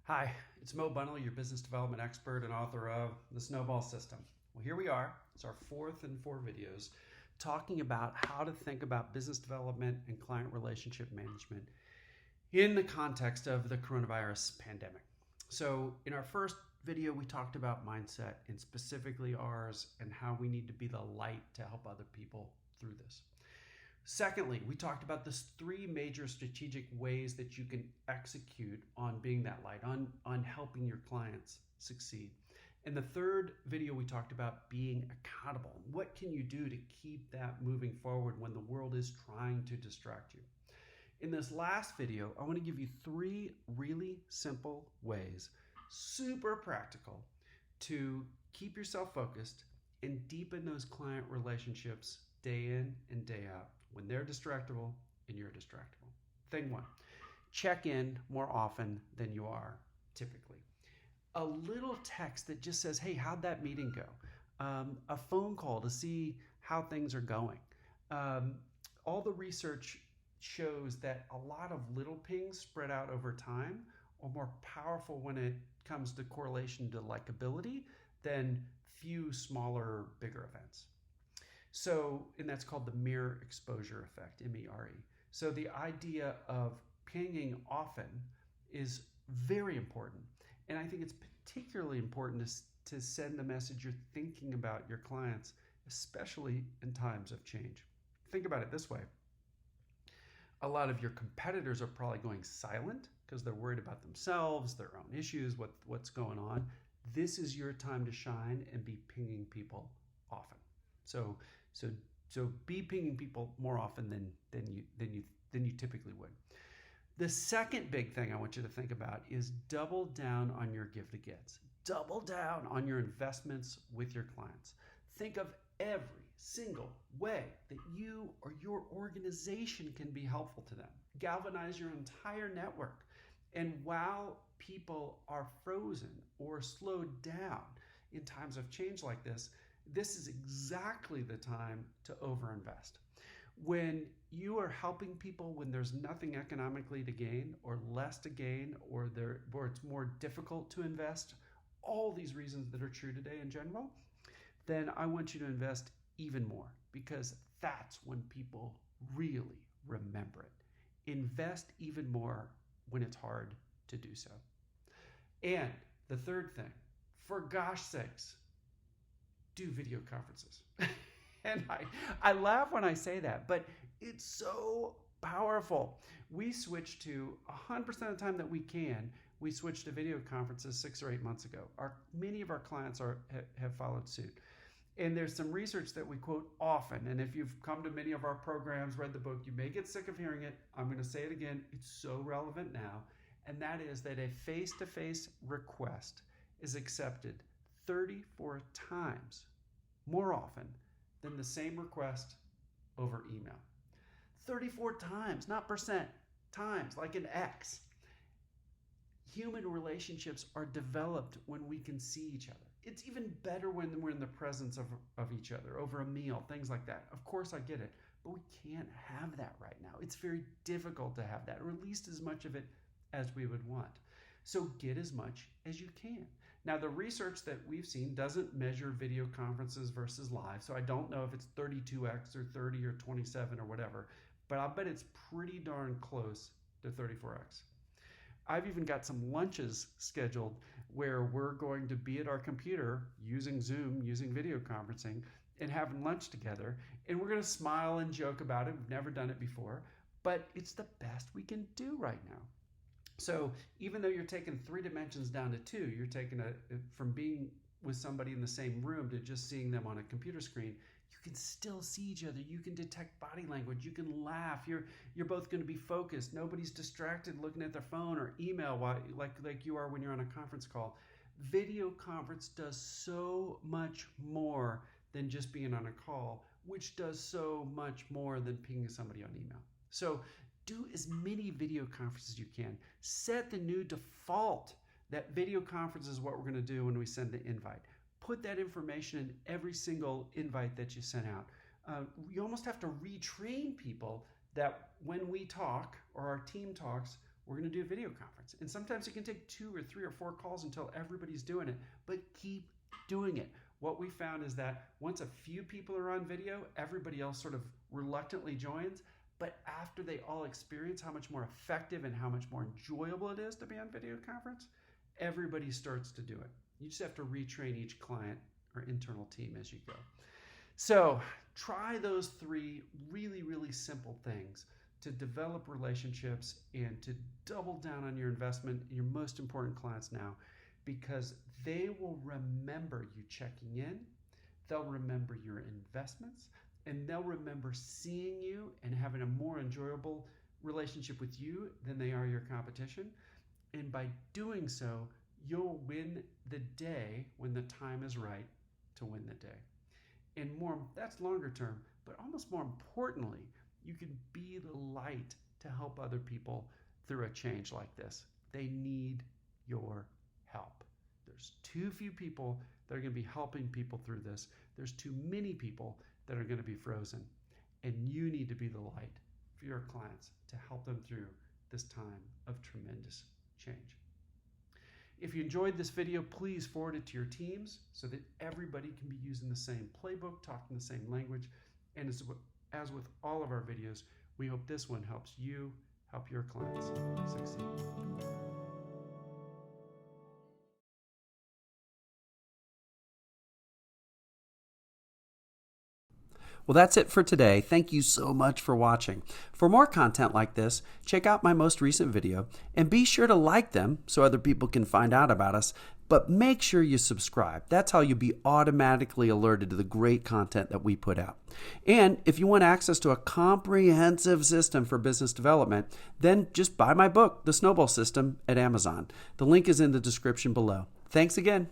Hi, it's Mo Bunnell, your business development expert and author of The Snowball System. Well, here we are. It's our fourth in four videos talking about how to think about business development and client relationship management in the context of the coronavirus pandemic. So, in our first video, we talked about mindset and specifically ours and how we need to be the light to help other people through this. Secondly, we talked about the three major strategic ways that you can execute on being that light, on helping your clients succeed. In the third video, we talked about being accountable. What can you do to keep that moving forward when the world is trying to distract you? In this last video, I want to give you three really simple ways, super practical, to keep yourself focused and deepen those client relationships day in and day out when they're distractible and you're distractible. Thing one, check in more often than you are typically. A little text that just says, hey, how'd that meeting go? A phone call to see how things are going. All the research shows that a lot of little pings spread out over time are more powerful when it comes to correlation to likability than few smaller, bigger events. So, and that's called the mere exposure effect, MERE. So the idea of pinging often is very important. And I think it's particularly important to send the message you're thinking about your clients, especially in times of change. Think about it this way. A lot of your competitors are probably going silent because they're worried about themselves, their own issues, what's going on. This is your time to shine and be pinging people often. So be pinging people more often than you typically would. The second big thing I want you to think about is double down on your give to gets. Double down on your investments with your clients. Think of every single way that you or your organization can be helpful to them. Galvanize your entire network. And while people are frozen or slowed down in times of change like this is exactly the time to overinvest. When you are helping people when there's nothing economically to gain or less to gain or it's more difficult to invest, all these reasons that are true today in general, then I want you to invest even more because that's when people really remember it. Invest even more when it's hard to do so. And the third thing, for gosh sakes, do video conferences. And I laugh when I say that, but it's so powerful. We switched to 100% of the time that we can, we switched to video conferences 6 or 8 months ago. Many of our clients have followed suit. And there's some research that we quote often. And if you've come to many of our programs, read the book, you may get sick of hearing it. I'm going to say it again. It's so relevant now. And that is that a face-to-face request is accepted 34 times more often than the same request over email. 34 times, not percent, times, like an X. Human relationships are developed when we can see each other. It's even better when we're in the presence of each other, over a meal, things like that. Of course, I get it, but we can't have that right now. It's very difficult to have that, or at least as much of it as we would want. So get as much as you can. Now, the research that we've seen doesn't measure video conferences versus live, so I don't know if it's 32x or 30 or 27 or whatever, but I'll bet it's pretty darn close to 34x. I've even got some lunches scheduled where we're going to be at our computer using Zoom, using video conferencing, and having lunch together, and we're going to smile and joke about it. We've never done it before, but it's the best we can do right now. So even though you're taking 3 dimensions down to 2, you're taking from being with somebody in the same room to just seeing them on a computer screen, you can still see each other. You can detect body language. You can laugh. You're both going to be focused. Nobody's distracted looking at their phone or email like you are when you're on a conference call. Video conference does so much more than just being on a call, which does so much more than pinging somebody on email. So do as many video conferences as you can. Set the new default that video conference is what we're going to do when we send the invite. Put that information in every single invite that you send out. You almost have to retrain people that when we talk or our team talks, we're going to do a video conference. And sometimes it can take 2 or 3 or 4 calls until everybody's doing it, but keep doing it. What we found is that once a few people are on video, everybody else sort of reluctantly joins. But after they all experience how much more effective and how much more enjoyable it is to be on video conference, everybody starts to do it. You just have to retrain each client or internal team as you go. So try those 3 really, really simple things to develop relationships and to double down on your investment in your most important clients now, because they will remember you checking in, they'll remember your investments, and they'll remember seeing you and having a more enjoyable relationship with you than they are your competition. And by doing so, you'll win the day when the time is right to win the day. And more, that's longer term, but almost more importantly, you can be the light to help other people through a change like this. They need your help. There's too few people that are going to be helping people through this. There's too many people that are going to be frozen. And you need to be the light for your clients to help them through this time of tremendous change. If you enjoyed this video, please forward it to your teams so that everybody can be using the same playbook, talking the same language. And as with all of our videos, we hope this one helps you help your clients succeed. Well, that's it for today. Thank you so much for watching. For more content like this, check out my most recent video and be sure to like them so other people can find out about us. But make sure you subscribe. That's how you'll be automatically alerted to the great content that we put out. And if you want access to a comprehensive system for business development, then just buy my book, The Snowball System, at Amazon. The link is in the description below. Thanks again.